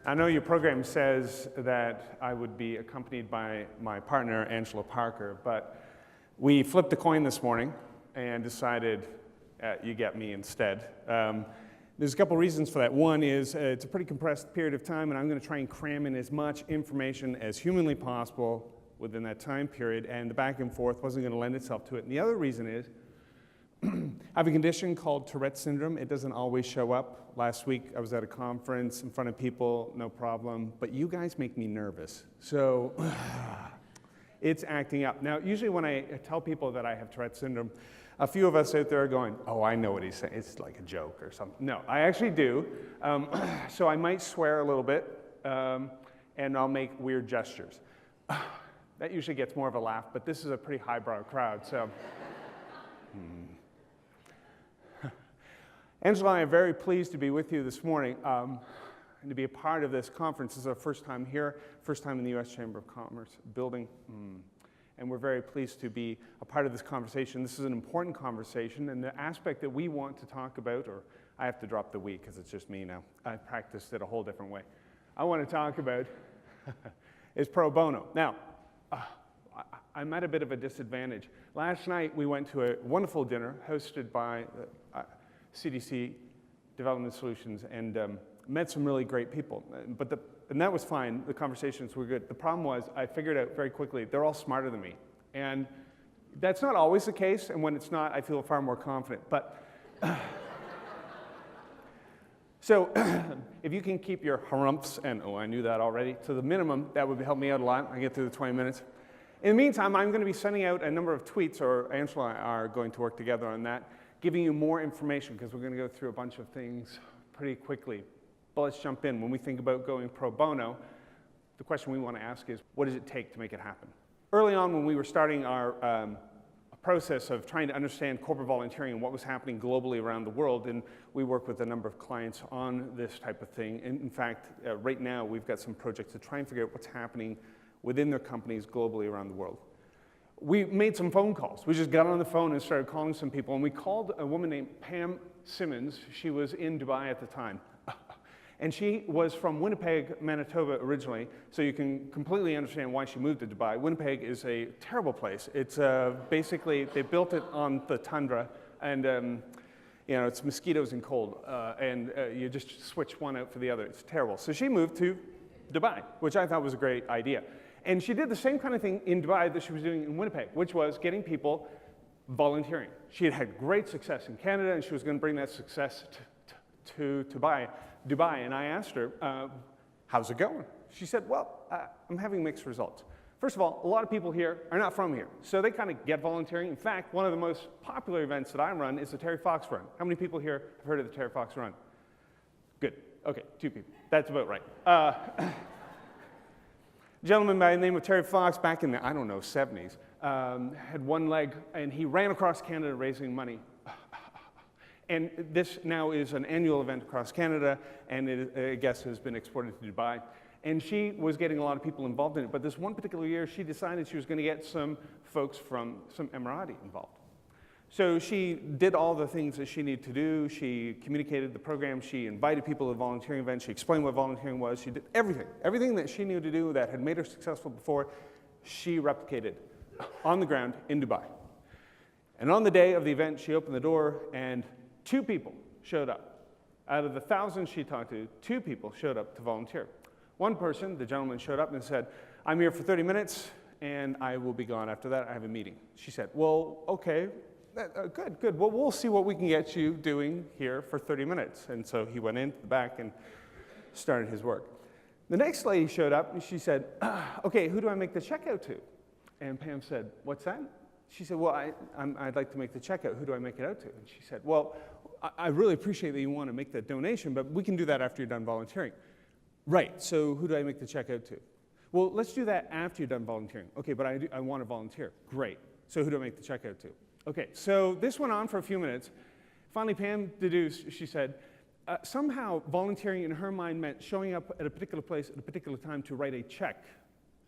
I know your program says that I would be accompanied by my partner, Angela Parker, but we flipped a coin this morning and decided you get me instead. There's a couple reasons for that. One is it's a pretty compressed period of time, and I'm going to try and cram in as much information as humanly possible within that time period, and the back and forth wasn't going to lend itself to it. And the other reason is I have a condition called Tourette's syndrome. It doesn't always show up. Last week I was at a conference in front of people, no problem, but you guys make me nervous. So it's acting up. Now, usually when I tell people that I have Tourette's syndrome, a few of us out there are going, oh, I know what he's saying. It's like a joke or something. No, I actually do. So I might swear a little bit, and I'll make weird gestures. That usually gets more of a laugh, but this is a pretty highbrow crowd, so. Angela and I are very pleased to be with you this morning and to be a part of this conference. This is our first time here, first time in the U.S. Chamber of Commerce building. And we're very pleased to be a part of this conversation. This is an important conversation, and the aspect that we want to talk about, or I have to drop the we because it's just me now. I practiced it a whole different way. I want to talk about is pro bono. Now, I'm at a bit of a disadvantage. Last night we went to a wonderful dinner hosted by CDC Development Solutions and met some really great people. And that was fine. The conversations were good. The problem was I figured out very quickly they're all smarter than me. And that's not always the case. And when it's not, I feel far more confident. But so if you can keep your harumphs, and oh, I knew that already, to the minimum, that would help me out a lot. I get through the 20 minutes. In the meantime, I'm going to be sending out a number of tweets, or Angela and I are going to work together on that, giving you more information, because we're going to go through a bunch of things pretty quickly. But let's jump in. When we think about going pro bono, the question we want to ask is, what does it take to make it happen? Early on, when we were starting our process of trying to understand corporate volunteering and what was happening globally around the world, and we work with a number of clients on this type of thing. And in fact, right now, we've got some projects to try and figure out what's happening within their companies globally around the world. We made some phone calls. We just got on the phone and started calling some people, and we called a woman named Pam Simmons. She was in Dubai at the time. And she was from Winnipeg, Manitoba originally, so you can completely understand why she moved to Dubai. Winnipeg is a terrible place. It's basically, they built it on the tundra, and you know, it's mosquitoes and cold, and you just switch one out for the other. It's terrible. So she moved to Dubai, which I thought was a great idea. And she did the same kind of thing in Dubai that she was doing in Winnipeg, which was getting people volunteering. She had had great success in Canada, and she was going to bring that success to Dubai. And I asked her, how's it going? She said, well, I'm having mixed results. First of all, a lot of people here are not from here, so they kind of get volunteering. In fact, one of the most popular events that I run is the Terry Fox Run. How many people here have heard of the Terry Fox Run? Good. Okay, 2 people. That's about right. A gentleman by the name of Terry Fox, back in the, I don't know, 70s, had one leg, and he ran across Canada raising money. And this now is an annual event across Canada, and it, I guess, has been exported to Dubai. And she was getting a lot of people involved in it, but this one particular year, she decided she was going to get some folks from some Emirati involved. So she did all the things that she needed to do. She communicated the program. She invited people to the volunteering event. She explained what volunteering was. She did everything. Everything that she knew to do that had made her successful before, she replicated on the ground in Dubai. And on the day of the event, she opened the door, and 2 people showed up. Out of the thousands she talked to, 2 people showed up to volunteer. One person, the gentleman, showed up and said, I'm here for 30 minutes, and I will be gone after that. I have a meeting. She said, well, okay. Good. Well, we'll see what we can get you doing here for 30 minutes. And so he went into the back and started his work. The next lady showed up, and she said, okay, who do I make the check out to? And Pam said, what's that? She said, well, I'd like to make the check out. Who do I make it out to? And she said, well, I really appreciate that you want to make that donation, but we can do that after you're done volunteering. Right, so who do I make the check out to? Well, let's do that after you're done volunteering. Okay, but I want to volunteer. Great. So who do I make the check out to? Okay, so this went on for a few minutes. Finally, Pam deduced, she said, somehow volunteering in her mind meant showing up at a particular place at a particular time to write a check.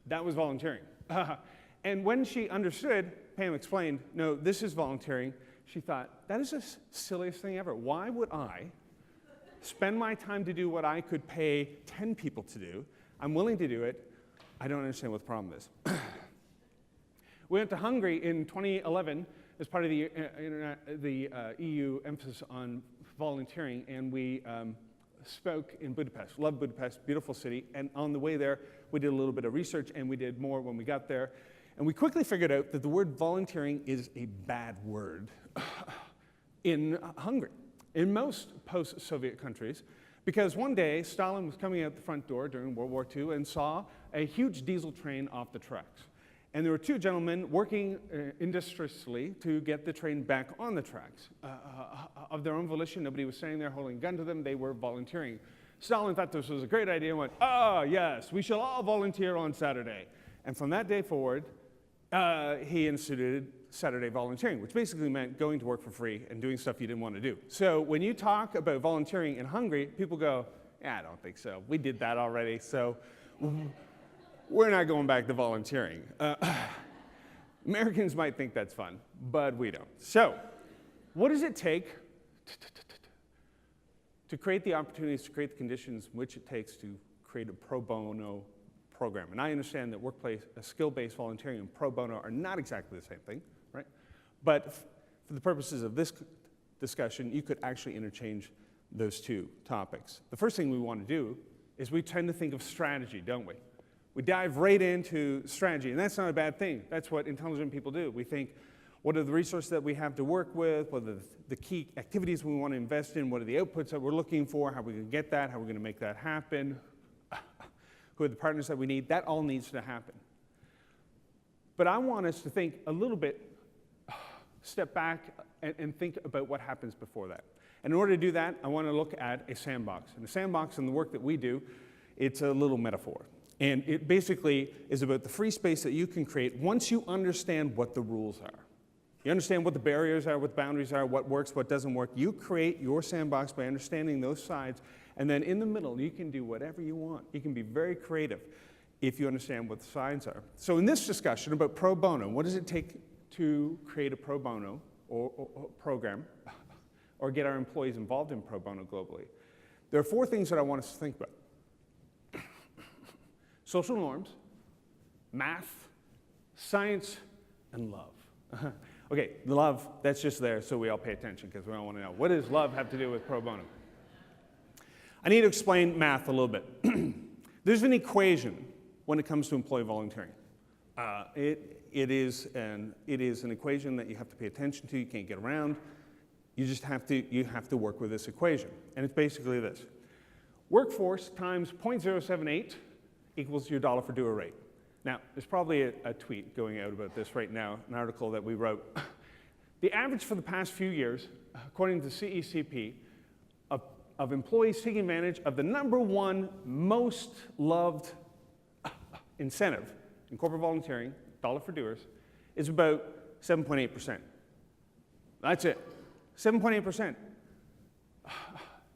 That was volunteering. And when she understood, Pam explained, no, this is volunteering, she thought, that is the silliest thing ever. Why would I spend my time to do what I could pay 10 people to do. I'm willing to do it. I don't understand what the problem is. We went to Hungary in 2011 as part of the EU emphasis on volunteering, and we spoke in Budapest. Love Budapest, beautiful city. And on the way there, we did a little bit of research, and we did more when we got there. And we quickly figured out that the word volunteering is a bad word in Hungary, in most post-Soviet countries, because one day Stalin was coming out the front door during World War II and saw a huge diesel train off the tracks. And there were two gentlemen working industriously to get the train back on the tracks. Of their own volition, nobody was standing there holding a gun to them, they were volunteering. Stalin thought this was a great idea and went, "Ah, yes, we shall all volunteer on Saturday." And from that day forward, he instituted Saturday volunteering, which basically meant going to work for free and doing stuff you didn't want to do. So when you talk about volunteering in Hungary, people go, "Yeah, I don't think so. We did that already, so we're not going back to volunteering." Americans might think that's fun, but we don't. So what does it take to create the opportunities, to create the conditions which it takes to create a pro bono program? And I understand that workplace, skill-based volunteering and pro bono are not exactly the same thing, right? But for the purposes of this discussion, you could actually interchange those two topics. The first thing we want to do is we tend to think of strategy, don't we? We dive right into strategy, and that's not a bad thing. That's what intelligent people do. We think, what are the resources that we have to work with? What are the key activities we want to invest in? What are the outputs that we're looking for? How are we going to get that? How are we going to make that happen? Who are the partners that we need? That all needs to happen. But I want us to think a little bit, step back and think about what happens before that. And in order to do that, I want to look at a sandbox. And the sandbox in the work that we do, it's a little metaphor. And it basically is about the free space that you can create once you understand what the rules are. You understand what the barriers are, what the boundaries are, what works, what doesn't work. You create your sandbox by understanding those sides, and then in the middle, you can do whatever you want. You can be very creative if you understand what the sides are. So in this discussion about pro bono, what does it take to create a pro bono or program or get our employees involved in pro bono globally? There are four things that I want us to think about. Social norms, math, science, and love. Okay, the love, that's just there so we all pay attention because we all want to know. What does love have to do with pro bono? I need to explain math a little bit. There's an equation when it comes to employee volunteering. It is an equation that you have to pay attention to. You can't get around. You just have to work with this equation. And it's basically this. Workforce times 0.078 equals your dollar for doer rate. Now, there's probably a tweet going out about this right now, an article that we wrote. The average for the past few years, according to CECP, of employees taking advantage of the #1 most loved incentive in corporate volunteering, dollar for doers, is about 7.8%. That's it, 7.8%.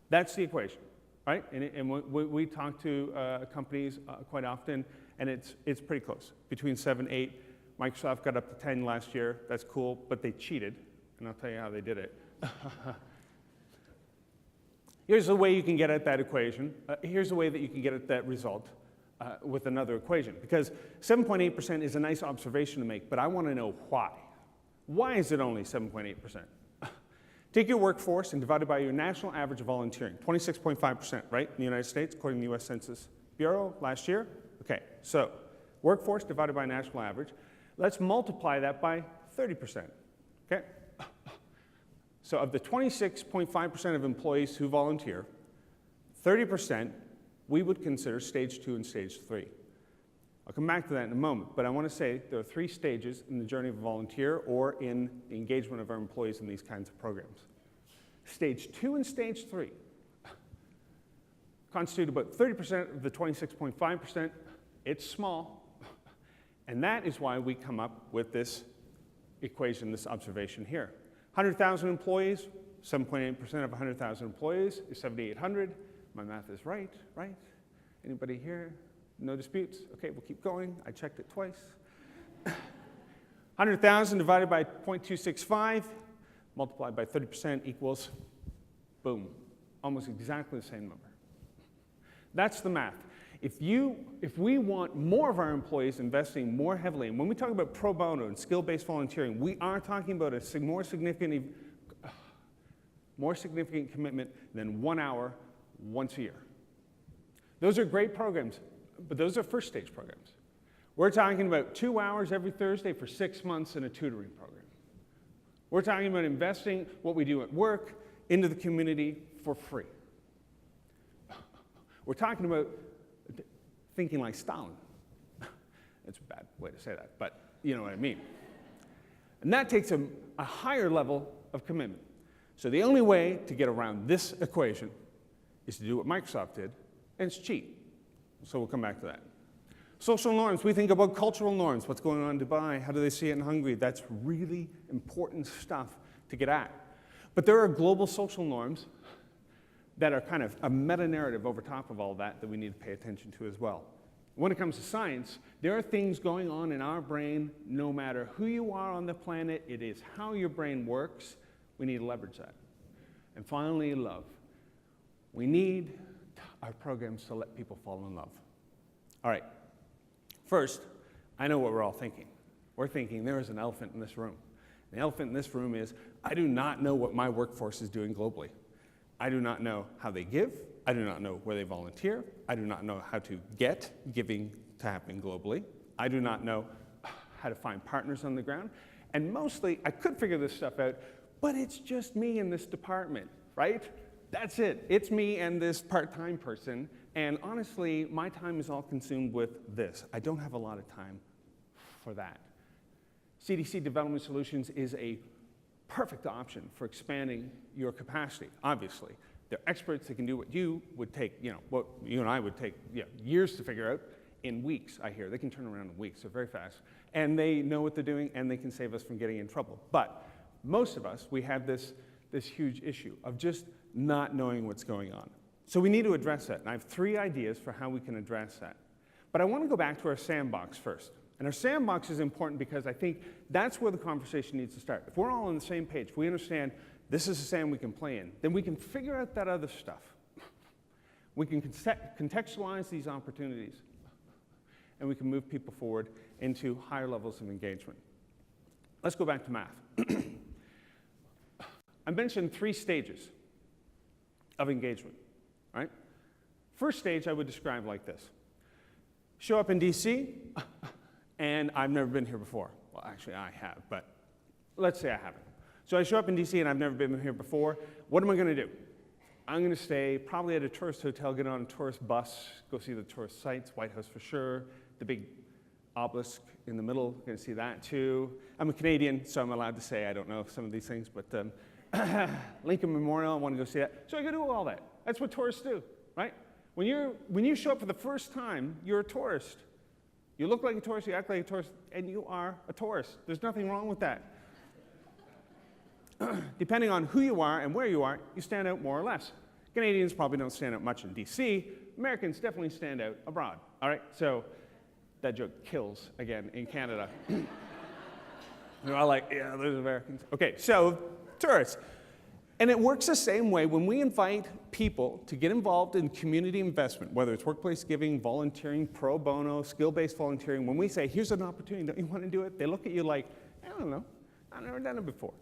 That's the equation. Right? And we talk to companies quite often, and it's pretty close, between 7 and 8. Microsoft got up to 10 last year. That's cool, but they cheated, and I'll tell you how they did it. Here's the way you can get at that equation. Here's the way that you can get at that result with another equation, because 7.8% is a nice observation to make, but I want to know why. Why is it only 7.8%? Take your workforce and divide it by your national average of volunteering, 26.5%, right, in the United States, according to the US Census Bureau last year. Okay, so workforce divided by national average. Let's multiply that by 30%, okay? So of the 26.5% of employees who volunteer, 30% we would consider stage 2 and stage 3. I'll come back to that in a moment, but I want to say there are 3 stages in the journey of a volunteer or in the engagement of our employees in these kinds of programs. Stage 2 and stage 3 constitute about 30% of the 26.5%. It's small, and that is why we come up with this equation, this observation here. 100,000 employees, 7.8% of 100,000 employees is 7,800. My math is right, right? Anybody here? No disputes? Okay, we'll keep going. I checked it twice. 100,000 divided by 0.265, multiplied by 30% equals, boom, almost exactly the same number. That's the math. If we want more of our employees investing more heavily, and when we talk about pro bono and skill-based volunteering, we are talking about a more significant commitment than 1 hour once a year. Those are great programs, but those are first stage programs. We're talking about 2 hours every Thursday for 6 months in a tutoring program. We're talking about investing what we do at work into the community for free. We're talking about thinking like Stalin. That's a bad way to say that, but you know what I mean. And that takes a higher level of commitment. So the only way to get around this equation is to do what Microsoft did, and it's cheap. So we'll come back to that. Social norms, we think about cultural norms. What's going on in Dubai? How do they see it in Hungary? That's really important stuff to get at. But there are global social norms that are kind of a meta-narrative over top of all that we need to pay attention to as well. When it comes to science, there are things going on in our brain no matter who you are on the planet. It is how your brain works. We need to leverage that. And finally, love. We need our programs to let people fall in love. All right. First, I know what we're all thinking. We're thinking there is an elephant in this room. The elephant in this room is, I do not know what my workforce is doing globally. I do not know how they give. I do not know where they volunteer. I do not know how to get giving to happen globally. I do not know how to find partners on the ground. And mostly, I could figure this stuff out, but it's just me in this department, right? That's it. It's me and this part-time person. And honestly, my time is all consumed with this. I don't have a lot of time for that. CDC Development Solutions is a perfect option for expanding your capacity, obviously. They're experts that can do what you would take, what you and I would take years to figure out in weeks, I hear. They can turn around in weeks, they're very fast. And they know what they're doing, and they can save us from getting in trouble. But most of us, we have this huge issue of just not knowing what's going on. So we need to address that. And I have 3 ideas for how we can address that. But I want to go back to our sandbox first. And our sandbox is important because I think that's where the conversation needs to start. If we're all on the same page, if we understand this is a sand we can play in, then we can figure out that other stuff. We can contextualize these opportunities, and we can move people forward into higher levels of engagement. Let's go back to math. I mentioned 3 stages of engagement, right? First stage I would describe like this. Show up in DC, and I've never been here before. Well, actually, I have, but let's say I haven't. So I show up in DC, and I've never been here before. What am I going to do? I'm going to stay probably at a tourist hotel, get on a tourist bus, go see the tourist sites, White House for sure, the big obelisk in the middle, going to see that too. I'm a Canadian, so I'm allowed to say I don't know some of these things, but Lincoln Memorial, I want to go see that. So I go do all that. That's what tourists do, right? When you show up for the first time, you're a tourist. You look like a tourist, you act like a tourist, and you are a tourist. There's nothing wrong with that. Depending on who you are and where you are, you stand out more or less. Canadians probably don't stand out much in DC. Americans definitely stand out abroad, all right? So that joke kills, again, in Canada. They're all like, yeah, those Americans. Okay, so tourists. And it works the same way when we invite people to get involved in community investment, whether it's workplace giving, volunteering, pro bono, skill-based volunteering. When we say, here's an opportunity, don't you want to do it? They look at you like, I don't know, I've never done it before.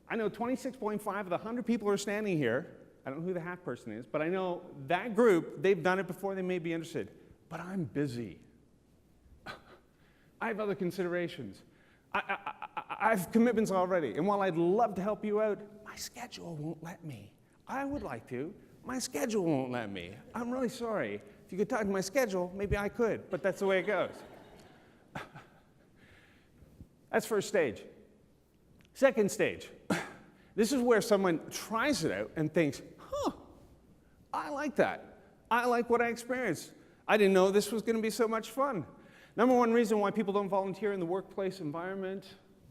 I know 26.5 of the 100 people who are standing here. I don't know who the half person is, but I know that group, they've done it before, they may be interested. But I'm busy. I have other considerations. I have commitments already, and while I'd love to help you out, my schedule won't let me. I would like to. My schedule won't let me. I'm really sorry. If you could talk to my schedule, maybe I could, but that's the way it goes. That's first stage. Second stage. This is where someone tries it out and thinks, I like that. I like what I experienced. I didn't know this was going to be so much fun. Number one reason why people don't volunteer in the workplace environment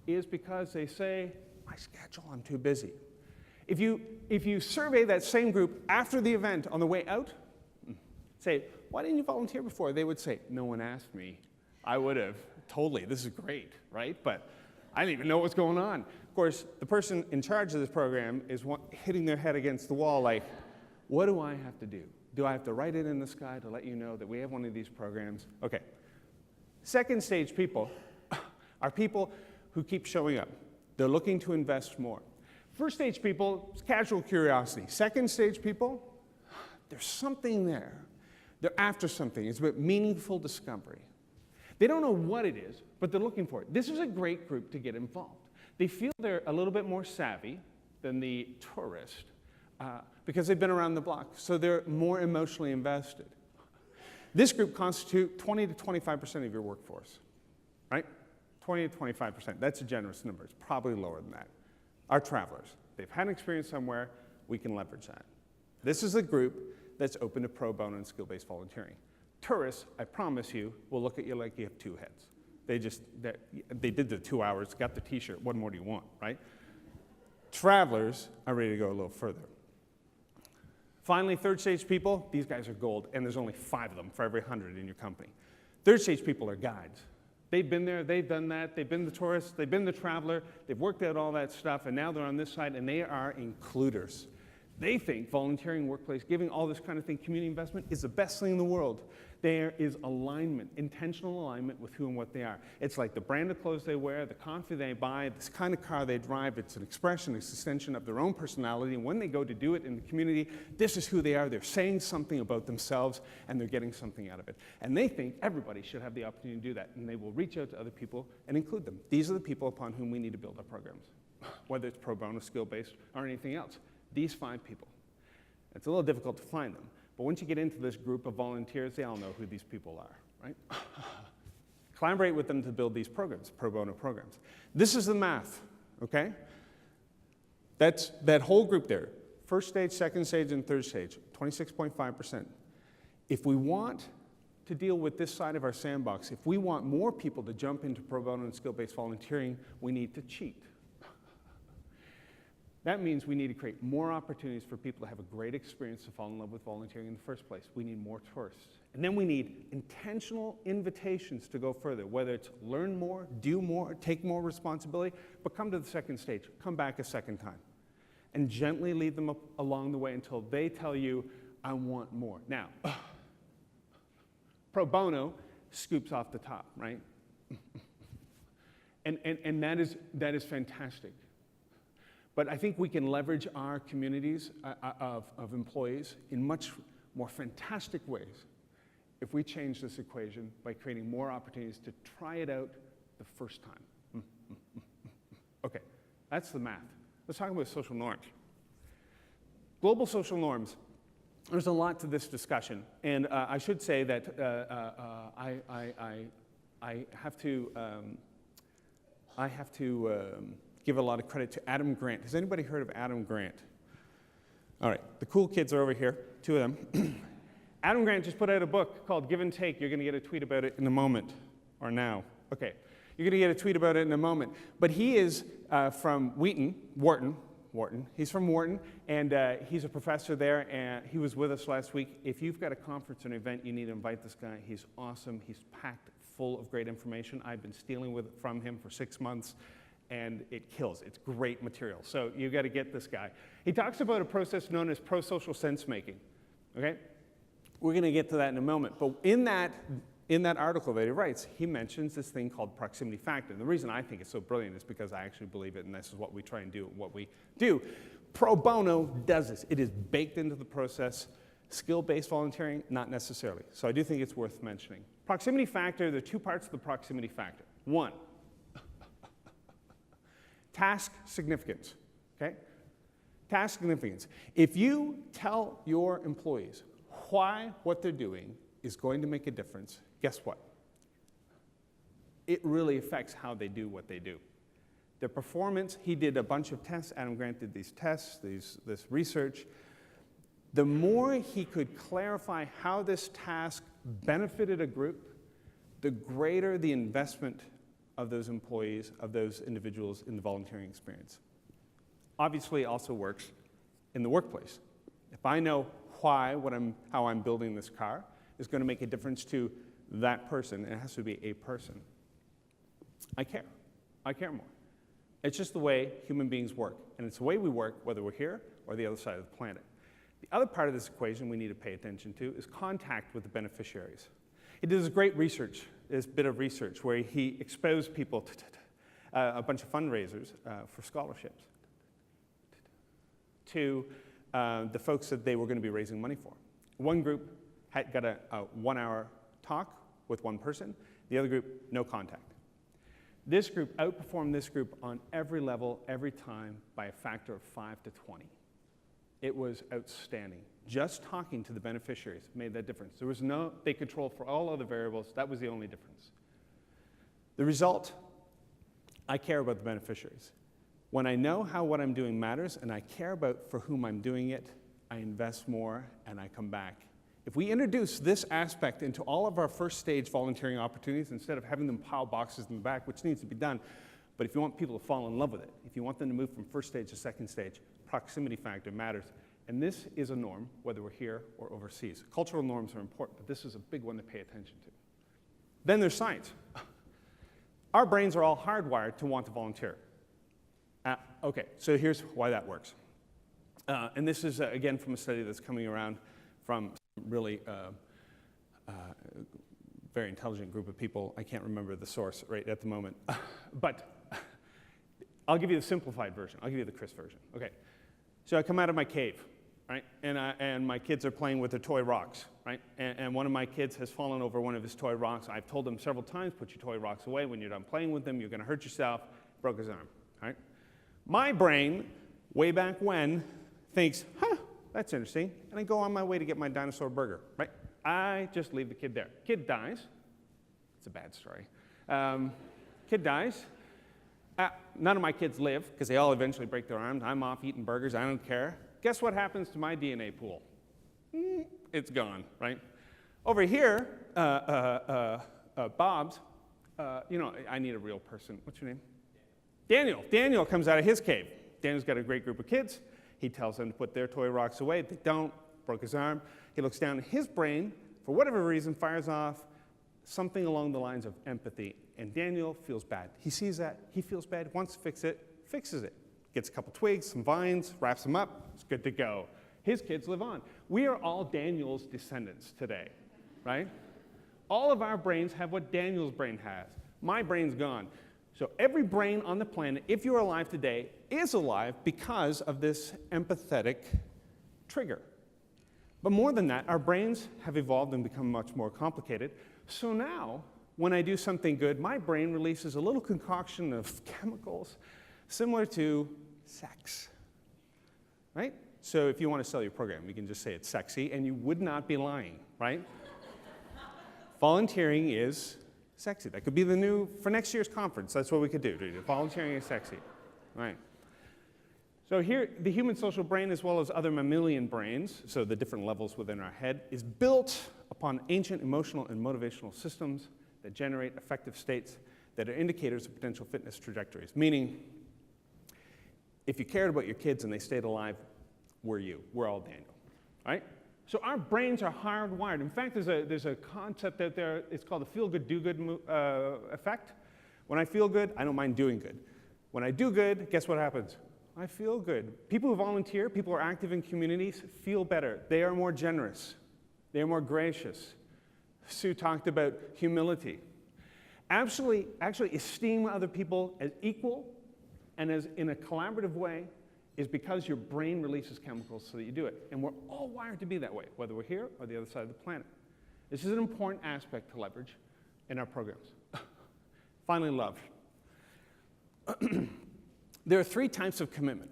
is because they say, my schedule, I'm too busy. If you survey that same group after the event on the way out, say, why didn't you volunteer before? They would say, no one asked me. I would have. Totally, this is great, right? But I didn't even know what's going on. Of course, the person in charge of this program is hitting their head against the wall like, what do I have to do? Do I have to write it in the sky to let you know that we have one of these programs? Okay. Second stage people are people who keep showing up. They're looking to invest more. First stage people, it's casual curiosity. Second stage people, there's something there. They're after something. It's about meaningful discovery. They don't know what it is, but they're looking for it. This is a great group to get involved. They feel they're a little bit more savvy than the tourist because they've been around the block, so they're more emotionally invested. This group constitutes 20 to 25% of your workforce, right? 20 to 25%. That's a generous number. It's probably lower than that. Our travelers. They've had an experience somewhere. We can leverage that. This is a group that's open to pro bono and skill-based volunteering. Tourists, I promise you, will look at you like you have two heads. They did the 2 hours, got the t-shirt, what more do you want, right? Travelers are ready to go a little further. Finally, third stage people, these guys are gold, and there's only 5 of them for every 100 in your company. Third stage people are guides. They've been there, they've done that, they've been the tourist, they've been the traveler, they've worked out all that stuff, and now they're on this side, and they are includers. They think volunteering, workplace, giving, all this kind of thing, community investment is the best thing in the world. There is alignment, intentional alignment with who and what they are. It's like the brand of clothes they wear, the coffee they buy, this kind of car they drive. It's an expression, it's an extension of their own personality. And when they go to do it in the community, this is who they are. They're saying something about themselves, and they're getting something out of it. And they think everybody should have the opportunity to do that. And they will reach out to other people and include them. These are the people upon whom we need to build our programs, whether it's pro bono, skill-based, or anything else. These 5 people. It's a little difficult to find them, but once you get into this group of volunteers, they all know who these people are, right? Collaborate with them to build these programs, pro bono programs. This is the math, okay? That's that whole group there. First stage, second stage, and third stage, 26.5%. If we want to deal with this side of our sandbox, if we want more people to jump into pro bono and skill-based volunteering, we need to cheat. That means we need to create more opportunities for people to have a great experience to fall in love with volunteering in the first place. We need more tourists. And then we need intentional invitations to go further, whether it's learn more, do more, take more responsibility, but come to the second stage, come back a second time, and gently lead them up along the way until they tell you, I want more. Now, pro bono scoops off the top, right? and that is fantastic. But I think we can leverage our communities of employees in much more fantastic ways if we change this equation by creating more opportunities to try it out the first time. Okay, that's the math. Let's talk about social norms. Global social norms. There's a lot to this discussion, and I should say that I have to give a lot of credit to Adam Grant. Has anybody heard of Adam Grant? All right, the cool kids are over here, 2 of them. Adam Grant just put out a book called Give and Take. You're going to get a tweet about it in a moment, or now. Okay, you're going to get a tweet about it in a moment. But he is from Wharton. He's from Wharton, and he's a professor there, and he was with us last week. If you've got a conference or an event, you need to invite this guy. He's awesome. He's packed full of great information. I've been stealing from him for 6 months. And it kills. It's great material. So you've got to get this guy. He talks about a process known as pro-social sense-making. Okay? We're going to get to that in a moment. But in that article that he writes, he mentions this thing called proximity factor. And the reason I think it's so brilliant is because I actually believe it, and this is what we try and do, what we do. Pro bono does this. It is baked into the process. Skill-based volunteering, not necessarily. So I do think it's worth mentioning. Proximity factor, there are 2 parts to the proximity factor. 1, task significance, okay? Task significance. If you tell your employees why what they're doing is going to make a difference, guess what? It really affects how they do what they do. Their performance, he did a bunch of tests, Adam Grant did these tests, this research. The more he could clarify how this task benefited a group, the greater the investment of those employees, of those individuals in the volunteering experience. Obviously, it also works in the workplace. If I know how I'm building this car is going to make a difference to that person, it has to be a person, I care. I care more. It's just the way human beings work, and it's the way we work whether we're here or the other side of the planet. The other part of this equation we need to pay attention to is contact with the beneficiaries. He did this great research, this bit of research, where he exposed people to a bunch of fundraisers for scholarships to the folks that they were going to be raising money for. One group had got a 1-hour talk with one person. The other group, no contact. This group outperformed this group on every level, every time, by a factor of 5 to 20. It was outstanding. Just talking to the beneficiaries made that difference. There was no, they controlled for all other variables. That was the only difference. The result, I care about the beneficiaries. When I know how what I'm doing matters and I care about for whom I'm doing it, I invest more and I come back. If we introduce this aspect into all of our first stage volunteering opportunities, instead of having them pile boxes in the back, which needs to be done, but if you want people to fall in love with it, if you want them to move from first stage to second stage, proximity factor matters. And this is a norm, whether we're here or overseas. Cultural norms are important, but this is a big one to pay attention to. Then there's science. Our brains are all hardwired to want to volunteer. Okay, so here's why that works. And this is, again, from a study that's coming around from really very intelligent group of people. I can't remember the source right at the moment. But I'll give you the simplified version. I'll give you the crisp version. Okay, so I come out of my cave, right? And my kids are playing with their toy rocks, right? And one of my kids has fallen over one of his toy rocks. I've told him several times, put your toy rocks away. When you're done playing with them, you're going to hurt yourself. Broke his arm, right? My brain, way back when, thinks, huh, that's interesting. And I go on my way to get my dinosaur burger, right? I just leave the kid there. Kid dies. It's a bad story. Kid dies. None of my kids live, because they all eventually break their arms. I'm off eating burgers. I don't care. Guess what happens to my DNA pool? It's gone, right? Over here, Bob's, you know, I need a real person. What's your name? Daniel. Daniel comes out of his cave. Daniel's got a great group of kids. He tells them to put their toy rocks away. They don't. Broke his arm. He looks down at his brain, for whatever reason, fires off something along the lines of empathy. And Daniel feels bad. He sees that. He feels bad, wants to fix it, fixes it. Gets a couple twigs, some vines, wraps them up. It's good to go. His kids live on. We are all Daniel's descendants today, right? All of our brains have what Daniel's brain has. My brain's gone. So every brain on the planet, if you're alive today, is alive because of this empathetic trigger. But more than that, our brains have evolved and become much more complicated. So now, when I do something good, my brain releases a little concoction of chemicals similar to sex, right? So if you want to sell your program, you can just say it's sexy, and you would not be lying, right? Volunteering is sexy. That could be the new, for next year's conference, that's what we could do. Volunteering is sexy, right? So here, the human social brain, as well as other mammalian brains, so the different levels within our head, is built upon ancient emotional and motivational systems that generate affective states that are indicators of potential fitness trajectories. Meaning, if you cared about your kids and they stayed alive, we're you. We're all Daniel, right? So our brains are hardwired. In fact, there's a concept out there. It's called the feel-good, do-good effect. When I feel good, I don't mind doing good. When I do good, guess what happens? I feel good. People who volunteer, people who are active in communities, feel better. They are more generous. They are more gracious. Sue talked about humility. Actually esteem other people as equal and as in a collaborative way is because your brain releases chemicals so that you do it. And we're all wired to be that way, whether we're here or the other side of the planet. This is an important aspect to leverage in our programs. Finally, love. There are 3 types of commitment.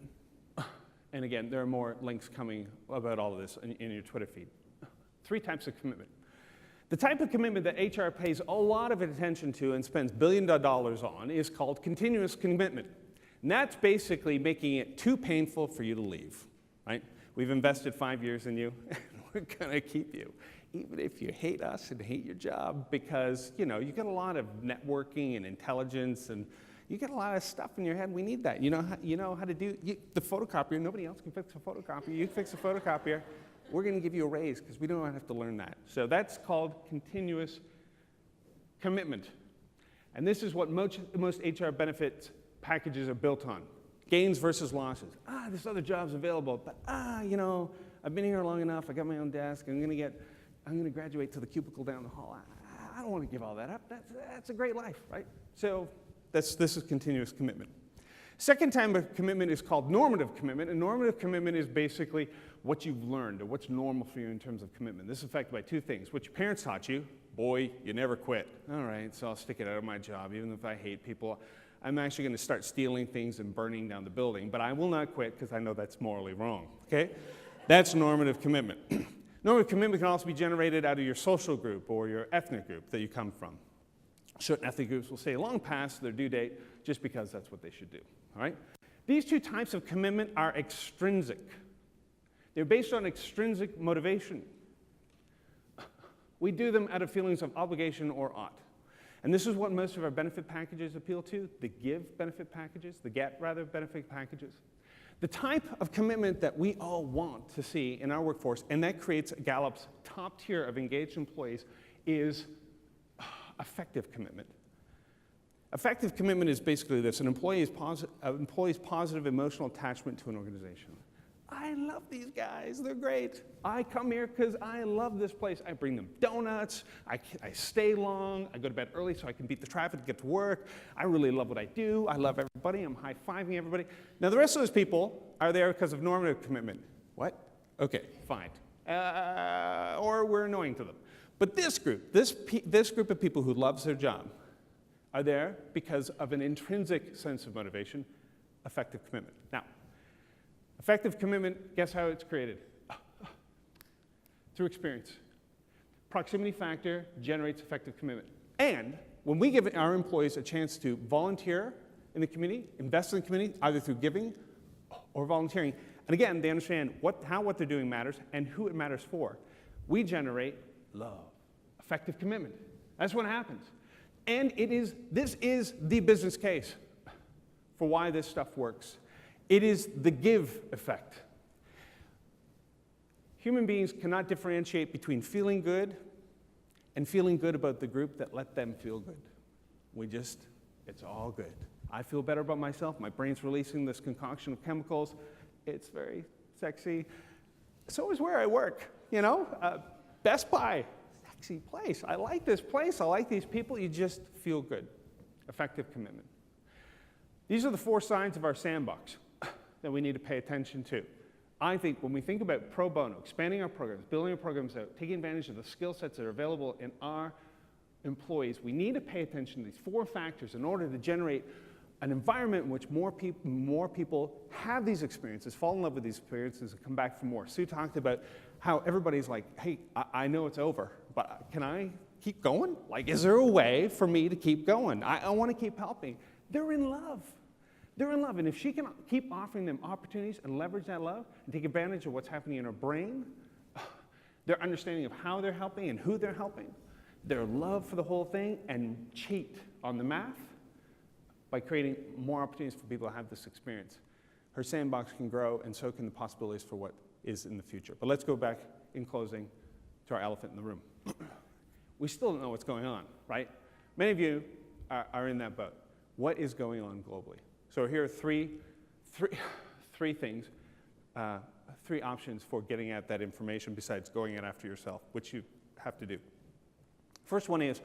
And again, there are more links coming about all of this in your Twitter feed. 3 types of commitment. The type of commitment that HR pays a lot of attention to and spends billions of dollars on is called continuous commitment. And that's basically making it too painful for you to leave, right? We've invested 5 years in you, and we're going to keep you, even if you hate us and hate your job, because, you know, you get a lot of networking and intelligence, and you get a lot of stuff in your head. We need that. You know how to do the photocopier. Nobody else can fix a photocopier. You fix a photocopier. We're going to give you a raise because we don't have to learn that. So that's called continuous commitment. And this is what most HR benefits packages are built on. Gains versus losses. This other job's available, but you know, I've been here long enough. I got my own desk. I'm going to graduate to the cubicle down the hall. I don't want to give all that up. That's a great life, right? So this is continuous commitment. Second type of commitment is called normative commitment, and normative commitment is basically what you've learned or what's normal for you in terms of commitment. This is affected by two things. What your parents taught you, boy, you never quit. All right, so I'll stick it out of my job, even if I hate people. I'm actually going to start stealing things and burning down the building, but I will not quit because I know that's morally wrong, okay? That's normative commitment. Normative commitment can also be generated out of your social group or your ethnic group that you come from. Certain ethnic groups will say long past their due date just because that's what they should do. All right? These two types of commitment are extrinsic. They're based on extrinsic motivation. We do them out of feelings of obligation or ought. And this is what most of our benefit packages appeal to, the give benefit packages, the get, rather, benefit packages. The type of commitment that we all want to see in our workforce, and that creates Gallup's top tier of engaged employees, is effective commitment. Effective commitment is basically this: an employee's positive emotional attachment to an organization. I love these guys, they're great. I come here because I love this place. I bring them donuts, I stay long, I go to bed early so I can beat the traffic to get to work. I really love what I do, I love everybody, I'm high-fiving everybody. Now the rest of those people are there because of normative commitment. What? Okay, fine. Or we're annoying to them. But this group, this group of people who loves their job are there because of an intrinsic sense of motivation, effective commitment. Now, effective commitment, guess how it's created? Through experience. Proximity factor generates effective commitment. And when we give our employees a chance to volunteer in the community, invest in the community, either through giving or volunteering, and again, they understand how what they're doing matters and who it matters for, we generate love, effective commitment. That's what happens. And this is the business case for why this stuff works. It is the give effect. Human beings cannot differentiate between feeling good and feeling good about the group that let them feel good. It's all good. I feel better about myself. My brain's releasing this concoction of chemicals. It's very sexy. So is where I work, Best Buy. Sexy place. I like this place. I like these people. You just feel good. Effective commitment. These are the 4 signs of our sandbox that we need to pay attention to. I think when we think about pro bono, expanding our programs, building our programs out, taking advantage of the skill sets that are available in our employees, we need to pay attention to these 4 factors in order to generate an environment in which more people have these experiences, fall in love with these experiences, and come back for more. Sue talked about how everybody's like, hey, I know it's over, but can I keep going? Like, is there a way for me to keep going? I want to keep helping. They're in love. They're in love, and if she can keep offering them opportunities and leverage that love and take advantage of what's happening in her brain, their understanding of how they're helping and who they're helping, their love for the whole thing, and cheat on the math by creating more opportunities for people to have this experience, her sandbox can grow, and so can the possibilities for what is in the future. But let's go back, in closing, to our elephant in the room. We still don't know what's going on, right? Many of you are in that boat. What is going on globally? So here are three things, 3 options for getting at that information besides going it after yourself, which you have to do. First one is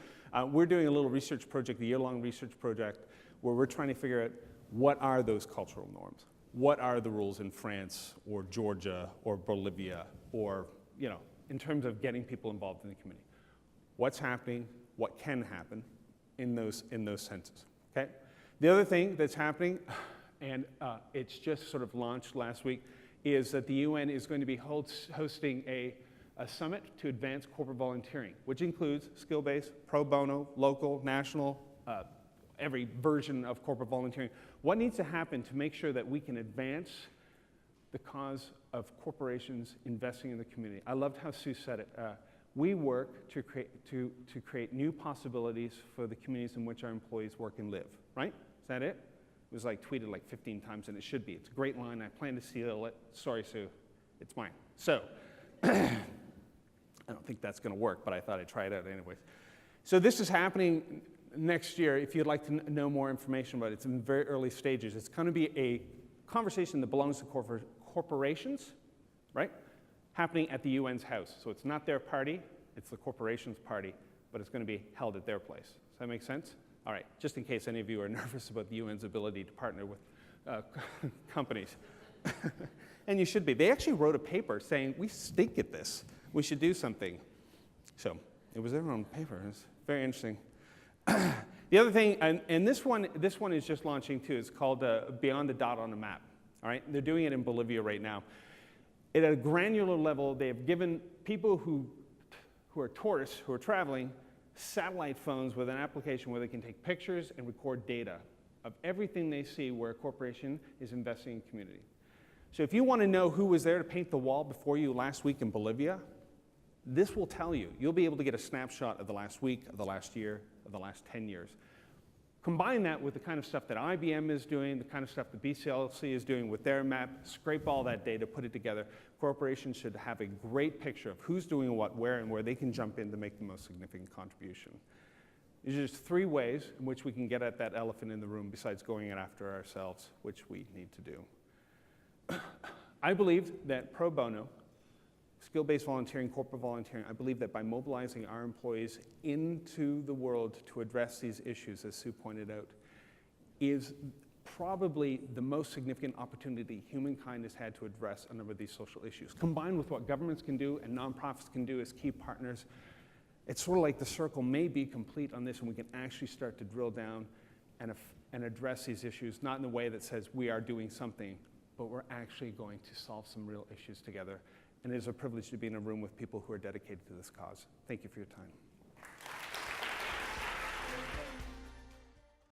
we're doing a little research project, a year-long research project, where we're trying to figure out what are those cultural norms. What are the rules in France or Georgia or Bolivia or, in terms of getting people involved in the community? What's happening? What can happen in those senses? Okay. The other thing that's happening, and it's just sort of launched last week, is that the UN is going to be hosting a summit to advance corporate volunteering, which includes skill-based, pro bono, local, national, every version of corporate volunteering. What needs to happen to make sure that we can advance the cause of corporations investing in the community? I loved how Sue said it. We work to create new possibilities for the communities in which our employees work and live, right? Is that it? It was tweeted 15 times, and it should be. It's a great line. I plan to steal it. Sorry, Sue. It's mine. So, I don't think that's going to work, but I thought I'd try it out anyways. So this is happening next year. If you'd like to know more information about it, it's in very early stages. It's going to be a conversation that belongs to corporations, right? happening at the UN's house. So it's not their party, it's the corporation's party, but it's going to be held at their place. Does that make sense? All right, just in case any of you are nervous about the UN's ability to partner with companies. And you should be. They actually wrote a paper saying, we stink at this. We should do something. So it was their own paper. It's very interesting. The other thing, and this one is just launching too. It's called Beyond the Dot on a Map. All right, they're doing it in Bolivia right now. At a granular level, they have given people who are tourists, who are traveling, satellite phones with an application where they can take pictures and record data of everything they see where a corporation is investing in community. So if you want to know who was there to paint the wall before you last week in Bolivia, this will tell you. You'll be able to get a snapshot of the last week, of the last year, of the last 10 years. Combine that with the kind of stuff that IBM is doing, the kind of stuff that BCLC is doing with their map, scrape all that data, put it together. Corporations should have a great picture of who's doing what, where, and where they can jump in to make the most significant contribution. These are just 3 ways in which we can get at that elephant in the room besides going after ourselves, which we need to do. I believe that pro bono, skill-based volunteering, corporate volunteering, I believe that by mobilizing our employees into the world to address these issues, as Sue pointed out, is probably the most significant opportunity humankind has had to address a number of these social issues. Combined with what governments can do and nonprofits can do as key partners, it's sort of like the circle may be complete on this, and we can actually start to drill down and address these issues, not in a way that says we are doing something, but we're actually going to solve some real issues together. And it is a privilege to be in a room with people who are dedicated to this cause. Thank you for your time.